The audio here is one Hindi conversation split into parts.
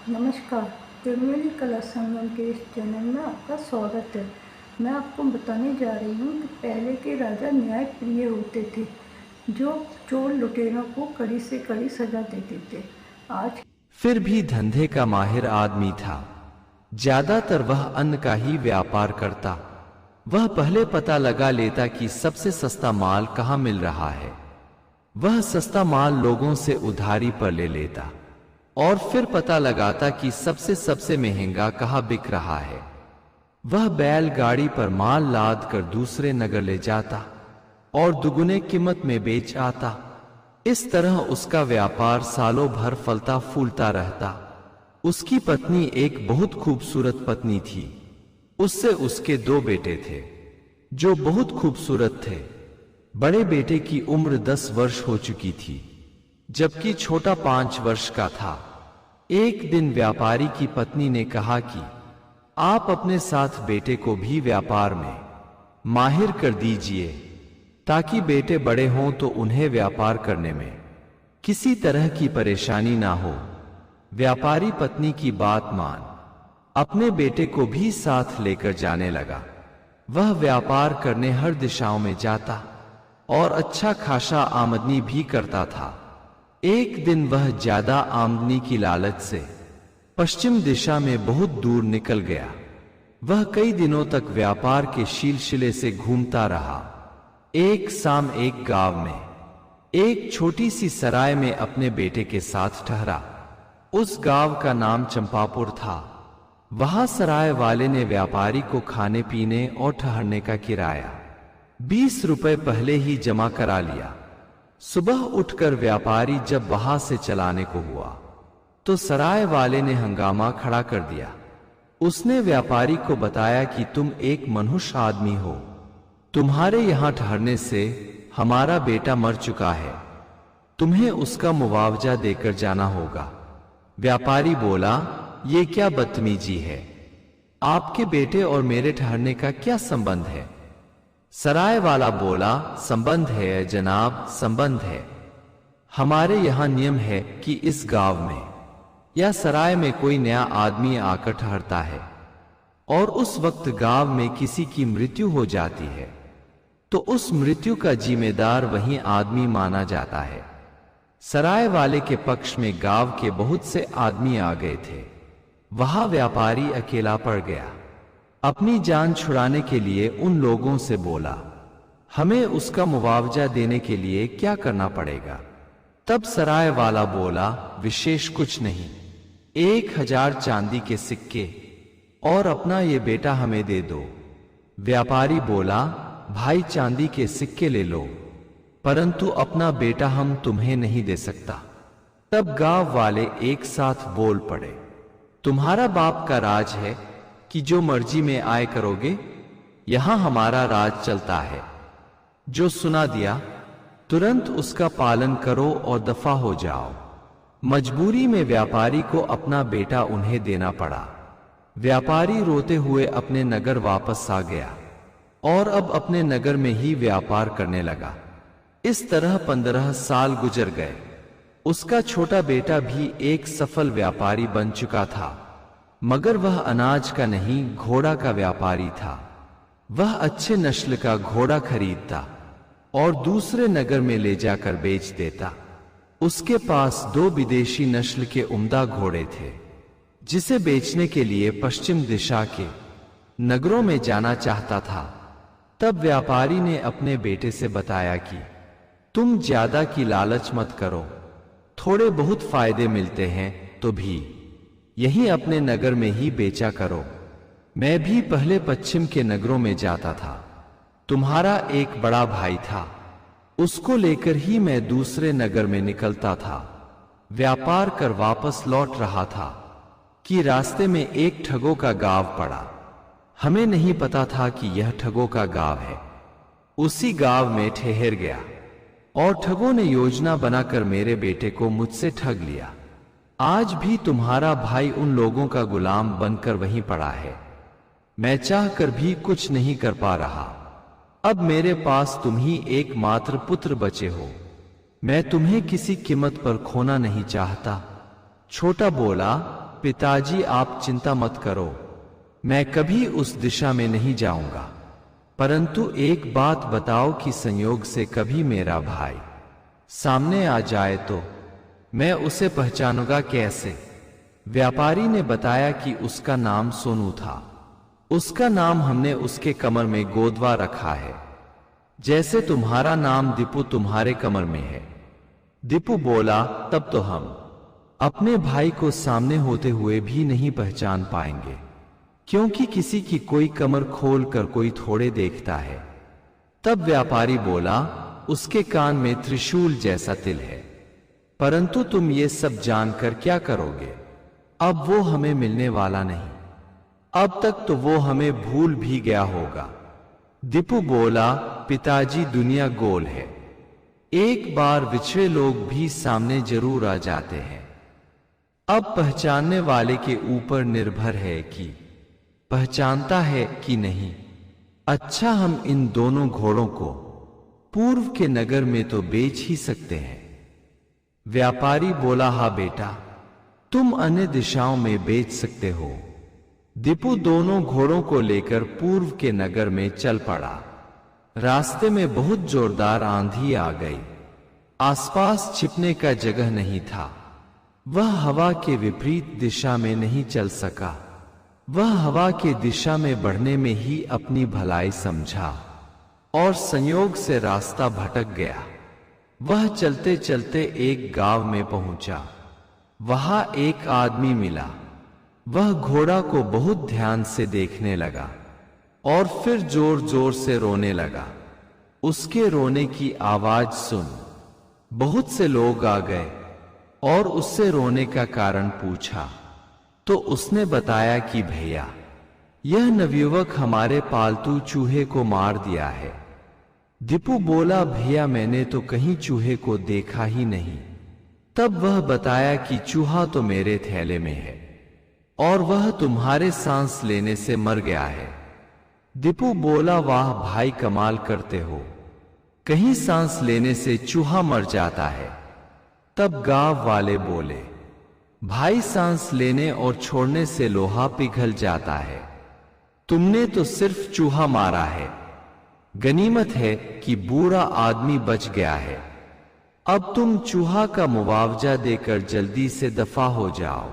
नमस्कार। त्रिवेणी कला संगम के इस चैनल में आपका स्वागत है। मैं आपको बताने जा रही हूँ कि पहले के राजा न्यायप्रिय होते थे, जो चोर लुटेरों को कड़ी से कड़ी सजा देते थे। आज फिर भी धंधे का माहिर आदमी था। ज्यादातर वह अन्न का ही व्यापार करता। वह पहले पता लगा लेता कि सबसे सस्ता माल कहाँ मिल रहा है। वह सस्ता माल लोगों से उधारी पर ले लेता और फिर पता लगाता कि सबसे महंगा कहाँ बिक रहा है। वह बैलगाड़ी पर माल लाद कर दूसरे नगर ले जाता और दुगुने कीमत में बेच आता। इस तरह उसका व्यापार सालों भर फलता फूलता रहता। उसकी पत्नी एक बहुत खूबसूरत पत्नी थी। उससे उसके 2 बेटे थे, जो बहुत खूबसूरत थे। बड़े बेटे की उम्र 10 वर्ष हो चुकी थी, जबकि छोटा 5 वर्ष का था। एक दिन व्यापारी की पत्नी ने कहा कि आप अपने साथ बेटे को भी व्यापार में माहिर कर दीजिए, ताकि बेटे बड़े हों तो उन्हें व्यापार करने में किसी तरह की परेशानी ना हो। व्यापारी पत्नी की बात मान अपने बेटे को भी साथ लेकर जाने लगा। वह व्यापार करने हर दिशाओं में जाता और अच्छा खासा आमदनी भी करता था। एक दिन वह ज्यादा आमदनी की लालच से पश्चिम दिशा में बहुत दूर निकल गया। वह कई दिनों तक व्यापार के सिलसिले से घूमता रहा। एक शाम एक गांव में एक छोटी सी सराय में अपने बेटे के साथ ठहरा। उस गांव का नाम चंपापुर था। वहां सराय वाले ने व्यापारी को खाने पीने और ठहरने का किराया 20 रुपए पहले ही जमा करा लिया। सुबह उठकर व्यापारी जब वहां से चलाने को हुआ तो सराय वाले ने हंगामा खड़ा कर दिया। उसने व्यापारी को बताया कि तुम एक मनुष्य आदमी हो, तुम्हारे यहां ठहरने से हमारा बेटा मर चुका है, तुम्हें उसका मुआवजा देकर जाना होगा। व्यापारी बोला, ये क्या बदतमीजी है, आपके बेटे और मेरे ठहरने का क्या संबंध है? सराय वाला बोला, संबंध है जनाब, संबंध है। हमारे यहां नियम है कि इस गांव में या सराय में कोई नया आदमी आकर ठहरता है और उस वक्त गांव में किसी की मृत्यु हो जाती है तो उस मृत्यु का जिम्मेदार वही आदमी माना जाता है। सराय वाले के पक्ष में गांव के बहुत से आदमी आ गए थे। वहां व्यापारी अकेला पड़ गया। अपनी जान छुड़ाने के लिए उन लोगों से बोला, हमें उसका मुआवजा देने के लिए क्या करना पड़ेगा? तब सराय वाला बोला, विशेष कुछ नहीं, 1000 चांदी के सिक्के और अपना ये बेटा हमें दे दो। व्यापारी बोला, भाई चांदी के सिक्के ले लो, परंतु अपना बेटा हम तुम्हें नहीं दे सकता। तब गांव वाले एक साथ बोल पड़े, तुम्हारा बाप का राज है कि जो मर्जी में आए करोगे, यहां हमारा राज चलता है। जो सुना दिया तुरंत उसका पालन करो और दफा हो जाओ। मजबूरी में व्यापारी को अपना बेटा उन्हें देना पड़ा। व्यापारी रोते हुए अपने नगर वापस आ गया और अब अपने नगर में ही व्यापार करने लगा। इस तरह 15 साल गुजर गए। उसका छोटा बेटा भी एक सफल व्यापारी बन चुका था, मगर वह अनाज का नहीं, घोड़ा का व्यापारी था। वह अच्छे नस्ल का घोड़ा खरीदता और दूसरे नगर में ले जाकर बेच देता। उसके पास 2 विदेशी नस्ल के उम्दा घोड़े थे, जिसे बेचने के लिए पश्चिम दिशा के नगरों में जाना चाहता था। तब व्यापारी ने अपने बेटे से बताया कि तुम ज्यादा की लालच मत करो, थोड़े बहुत फायदे मिलते हैं तो भी यहीं अपने नगर में ही बेचा करो। मैं भी पहले पश्चिम के नगरों में जाता था। तुम्हारा एक बड़ा भाई था, उसको लेकर ही मैं दूसरे नगर में निकलता था। व्यापार कर वापस लौट रहा था कि रास्ते में एक ठगों का गांव पड़ा। हमें नहीं पता था कि यह ठगों का गांव है। उसी गांव में ठहर गया और ठगों ने योजना बनाकर मेरे बेटे को मुझसे ठग लिया। आज भी तुम्हारा भाई उन लोगों का गुलाम बनकर वहीं पड़ा है। मैं चाहकर भी कुछ नहीं कर पा रहा। अब मेरे पास तुम ही एकमात्र पुत्र बचे हो। मैं तुम्हें किसी कीमत पर खोना नहीं चाहता। छोटा बोला, पिताजी आप चिंता मत करो, मैं कभी उस दिशा में नहीं जाऊंगा। परंतु एक बात बताओ कि संयोग से कभी मेरा भाई सामने आ जाए तो मैं उसे पहचानूंगा कैसे? व्यापारी ने बताया कि उसका नाम सोनू था। उसका नाम हमने उसके कमर में गोदवा रखा है, जैसे तुम्हारा नाम दीपू तुम्हारे कमर में है। दीपू बोला, तब तो हम अपने भाई को सामने होते हुए भी नहीं पहचान पाएंगे, क्योंकि किसी की कोई कमर खोल कर कोई थोड़े देखता है। तब व्यापारी बोला, उसके कान में त्रिशूल जैसा तिल है, परंतु तुम ये सब जानकर क्या करोगे? अब वो हमें मिलने वाला नहीं, अब तक तो वो हमें भूल भी गया होगा। दीपू बोला, पिताजी दुनिया गोल है, एक बार विछड़े लोग भी सामने जरूर आ जाते हैं। अब पहचानने वाले के ऊपर निर्भर है कि पहचानता है कि नहीं। अच्छा, हम इन दोनों घोड़ों को पूर्व के नगर में तो बेच ही सकते हैं। व्यापारी बोला, हाँ बेटा, तुम अन्य दिशाओं में बेच सकते हो। दीपू दोनों घोड़ों को लेकर पूर्व के नगर में चल पड़ा। रास्ते में बहुत जोरदार आंधी आ गई, आसपास छिपने का जगह नहीं था। वह हवा के विपरीत दिशा में नहीं चल सका, वह हवा के दिशा में बढ़ने में ही अपनी भलाई समझा और संयोग से रास्ता भटक गया। वह चलते चलते एक गांव में पहुंचा। वहां एक आदमी मिला। वह घोड़ा को बहुत ध्यान से देखने लगा और फिर जोर जोर से रोने लगा। उसके रोने की आवाज सुन बहुत से लोग आ गए और उससे रोने का कारण पूछा, तो उसने बताया कि भैया, यह नवयुवक हमारे पालतू चूहे को मार दिया है। दीपू बोला, भैया मैंने तो कहीं चूहे को देखा ही नहीं। तब वह बताया कि चूहा तो मेरे थैले में है और वह तुम्हारे सांस लेने से मर गया है। दीपू बोला, वाह भाई, कमाल करते हो, कहीं सांस लेने से चूहा मर जाता है। तब गांव वाले बोले, भाई सांस लेने और छोड़ने से लोहा पिघल जाता है, तुमने तो सिर्फ चूहा मारा है। गनीमत है कि बूढ़ा आदमी बच गया है। अब तुम चूहा का मुआवजा देकर जल्दी से दफा हो जाओ।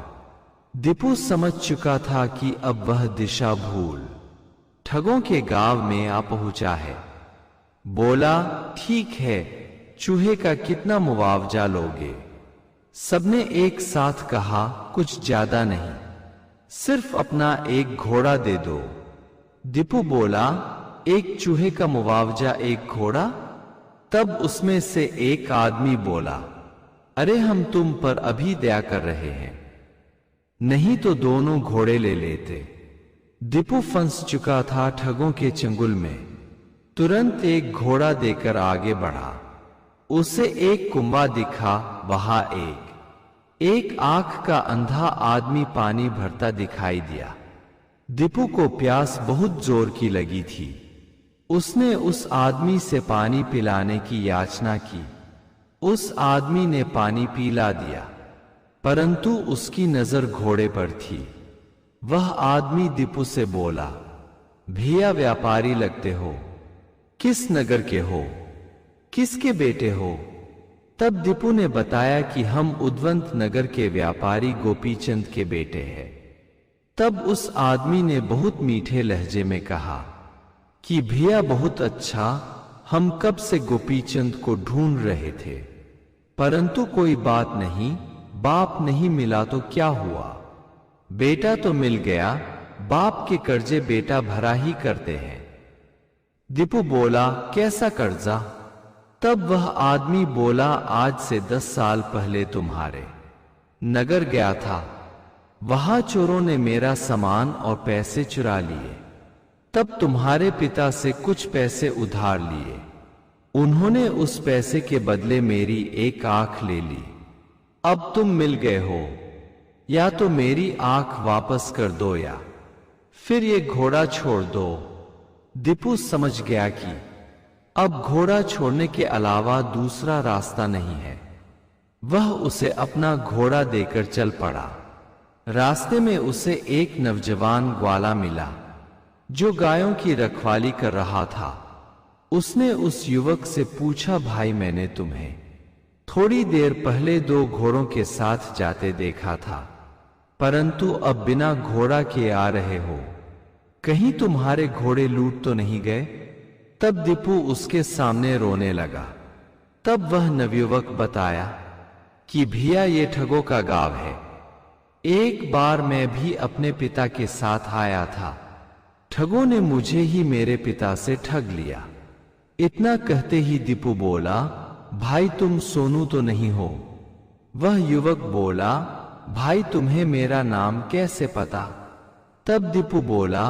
दीपू समझ चुका था कि अब वह दिशा भूल ठगों के गांव में आ पहुंचा है। बोला, ठीक है, चूहे का कितना मुआवजा लोगे? सबने एक साथ कहा, कुछ ज्यादा नहीं, सिर्फ अपना एक घोड़ा दे दो। दीपू बोला, एक चूहे का मुआवजा एक घोड़ा? तब उसमें से एक आदमी बोला, अरे हम तुम पर अभी दया कर रहे हैं, नहीं तो दोनों घोड़े ले लेते। दीपू फंस चुका था ठगों के चंगुल में। तुरंत एक घोड़ा देकर आगे बढ़ा। उसे एक कुंबा दिखा, वहां एक आंख का अंधा आदमी पानी भरता दिखाई दिया। दीपू को प्यास बहुत जोर की लगी थी। उसने उस आदमी से पानी पिलाने की याचना की। उस आदमी ने पानी पिला दिया, परंतु उसकी नजर घोड़े पर थी। वह आदमी दीपू से बोला, भैया व्यापारी लगते हो, किस नगर के हो, किसके बेटे हो? तब दीपू ने बताया कि हम उद्वंत नगर के व्यापारी गोपीचंद के बेटे हैं। तब उस आदमी ने बहुत मीठे लहजे में कहा कि भैया बहुत अच्छा, हम कब से गोपीचंद को ढूंढ रहे थे, परंतु कोई बात नहीं, बाप नहीं मिला तो क्या हुआ, बेटा तो मिल गया, बाप के कर्जे बेटा भरा ही करते हैं। दीपू बोला, कैसा कर्जा? तब वह आदमी बोला, आज से 10 साल पहले तुम्हारे नगर गया था, वहां चोरों ने मेरा सामान और पैसे चुरा लिए। तब तुम्हारे पिता से कुछ पैसे उधार लिए, उन्होंने उस पैसे के बदले मेरी एक आंख ले ली। अब तुम मिल गए हो, या तो मेरी आंख वापस कर दो या फिर ये घोड़ा छोड़ दो। दीपू समझ गया कि अब घोड़ा छोड़ने के अलावा दूसरा रास्ता नहीं है। वह उसे अपना घोड़ा देकर चल पड़ा। रास्ते में उसे एक नौजवान ग्वाला मिला जो गायों की रखवाली कर रहा था। उसने उस युवक से पूछा, भाई मैंने तुम्हें थोड़ी देर पहले 2 घोड़ों के साथ जाते देखा था, परंतु अब बिना घोड़ा के आ रहे हो, कहीं तुम्हारे घोड़े लूट तो नहीं गए? तब दीपू उसके सामने रोने लगा। तब वह नवयुवक बताया कि भैया ये ठगों का गांव है। एक बार मैं भी अपने पिता के साथ आया था, ठगों ने मुझे ही मेरे पिता से ठग लिया। इतना कहते ही दीपू बोला, भाई तुम सोनू तो नहीं हो? वह युवक बोला, भाई तुम्हें मेरा नाम कैसे पता? तब दीपू बोला,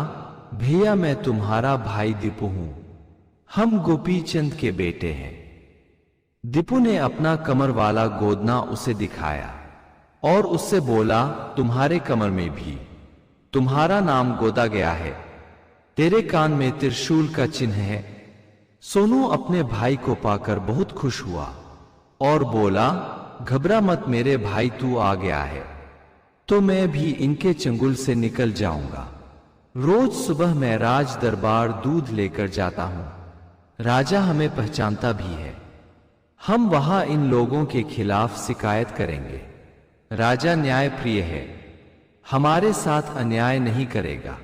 भैया मैं तुम्हारा भाई दीपू हूं, हम गोपीचंद के बेटे हैं। दीपू ने अपना कमर वाला गोदना उसे दिखाया और उससे बोला, तुम्हारे कमर में भी तुम्हारा नाम गोदा गया है, तेरे कान में त्रिशूल का चिन्ह है। सोनू अपने भाई को पाकर बहुत खुश हुआ और बोला, घबरा मत मेरे भाई, तू आ गया है तो मैं भी इनके चंगुल से निकल जाऊंगा। रोज सुबह मैं राज दरबार दूध लेकर जाता हूं, राजा हमें पहचानता भी है, हम वहां इन लोगों के खिलाफ शिकायत करेंगे। राजा न्याय प्रिय है, हमारे साथ अन्याय नहीं करेगा।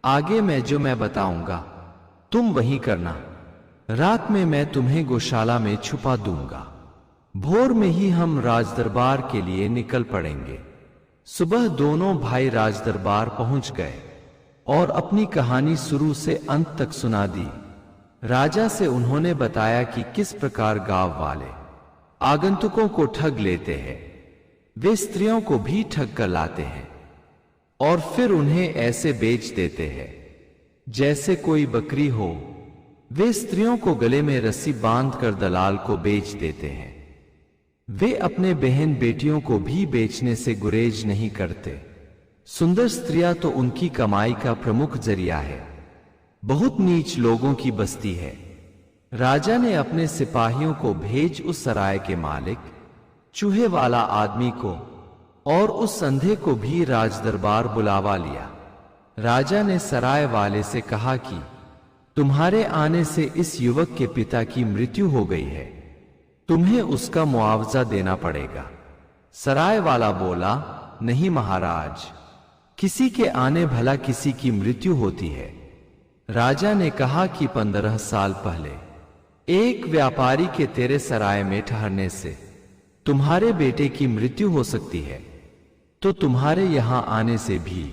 आगे मैं बताऊंगा तुम वही करना। रात में मैं तुम्हें गौशाला में छुपा दूंगा, भोर में ही हम राजदरबार के लिए निकल पड़ेंगे। सुबह दोनों भाई राजदरबार पहुंच गए और अपनी कहानी शुरू से अंत तक सुना दी। राजा से उन्होंने बताया कि किस प्रकार गांव वाले आगंतुकों को ठग लेते हैं, वे स्त्रियों को भी ठग कर लाते हैं और फिर उन्हें ऐसे बेच देते हैं जैसे कोई बकरी हो। वे स्त्रियों को गले में रस्सी बांधकर दलाल को बेच देते हैं। वे अपने बहन बेटियों को भी बेचने से गुरेज नहीं करते। सुंदर स्त्रियां तो उनकी कमाई का प्रमुख जरिया है। बहुत नीच लोगों की बस्ती है। राजा ने अपने सिपाहियों को भेज उस सराय के मालिक, चूहे वाला आदमी को और उस अंधे को भी राजदरबार बुलावा लिया। राजा ने सराय वाले से कहा कि तुम्हारे आने से इस युवक के पिता की मृत्यु हो गई है, तुम्हें उसका मुआवजा देना पड़ेगा। सराय वाला बोला, नहीं महाराज, किसी के आने भला किसी की मृत्यु होती है। राजा ने कहा कि 15 साल पहले एक व्यापारी के तेरे सराय में ठहरने से तुम्हारे बेटे की मृत्यु हो सकती है, तो तुम्हारे यहां आने से भी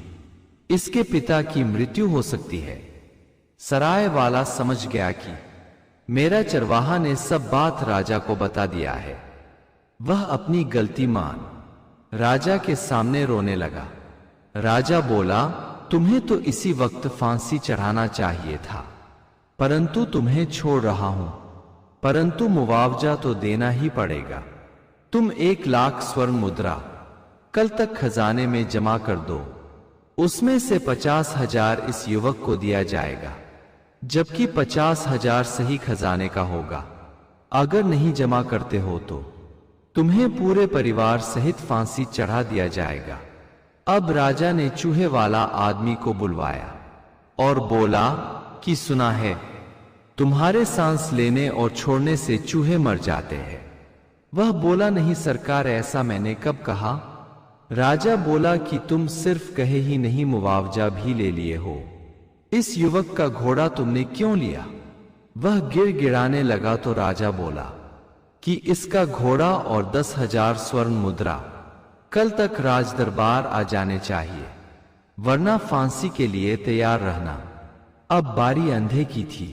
इसके पिता की मृत्यु हो सकती है। सराय वाला समझ गया कि मेरा चरवाहा ने सब बात राजा को बता दिया है। वह अपनी गलती मान राजा के सामने रोने लगा। राजा बोला, तुम्हें तो इसी वक्त फांसी चढ़ाना चाहिए था, परंतु तुम्हें छोड़ रहा हूं, परंतु मुआवजा तो देना ही पड़ेगा। तुम 1 लाख स्वर्ण मुद्रा कल तक खजाने में जमा कर दो, उसमें से 50,000 इस युवक को दिया जाएगा, जबकि 50,000 सही खजाने का होगा। अगर नहीं जमा करते हो तो तुम्हें पूरे परिवार सहित फांसी चढ़ा दिया जाएगा। अब राजा ने चूहे वाला आदमी को बुलवाया और बोला कि सुना है, तुम्हारे सांस लेने और छोड़ने से चूहे मर जाते हैं। वह बोला, नहीं सरकार, ऐसा मैंने कब कहा। राजा बोला कि तुम सिर्फ कहे ही नहीं, मुआवजा भी ले लिए हो। इस युवक का घोड़ा तुमने क्यों लिया? वह गिड़गिड़ाने लगा तो राजा बोला कि इसका घोड़ा और 10,000 स्वर्ण मुद्रा कल तक राजदरबार आ जाने चाहिए, वरना फांसी के लिए तैयार रहना। अब बारी अंधे की थी।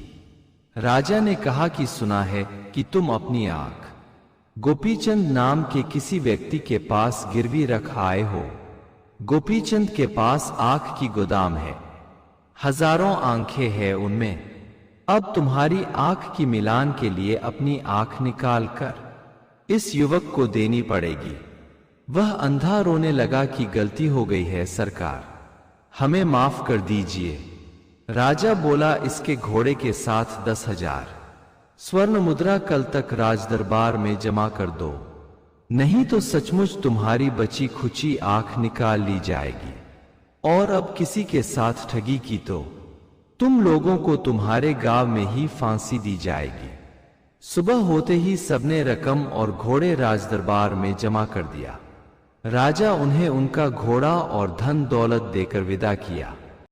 राजा ने कहा कि सुना है कि तुम अपनी आंख गोपीचंद नाम के किसी व्यक्ति के पास गिरवी रख आए हो। गोपीचंद के पास आंख की गोदाम है, हजारों आंखें हैं उनमें। अब तुम्हारी आंख की मिलान के लिए अपनी आंख निकाल कर इस युवक को देनी पड़ेगी। वह अंधा रोने लगा कि गलती हो गई है सरकार, हमें माफ कर दीजिए। राजा बोला, इसके घोड़े के साथ 10,000 स्वर्ण मुद्रा कल तक राजदरबार में जमा कर दो। नहीं तो सचमुच तुम्हारी बची खुची आंख निकाल ली जाएगी। और अब किसी के साथ ठगी की तो तुम लोगों को तुम्हारे गांव में ही फांसी दी जाएगी। सुबह होते ही सबने रकम और घोड़े राजदरबार में जमा कर दिया। राजा उन्हें उनका घोड़ा और धन दौलत देकर विदा किया।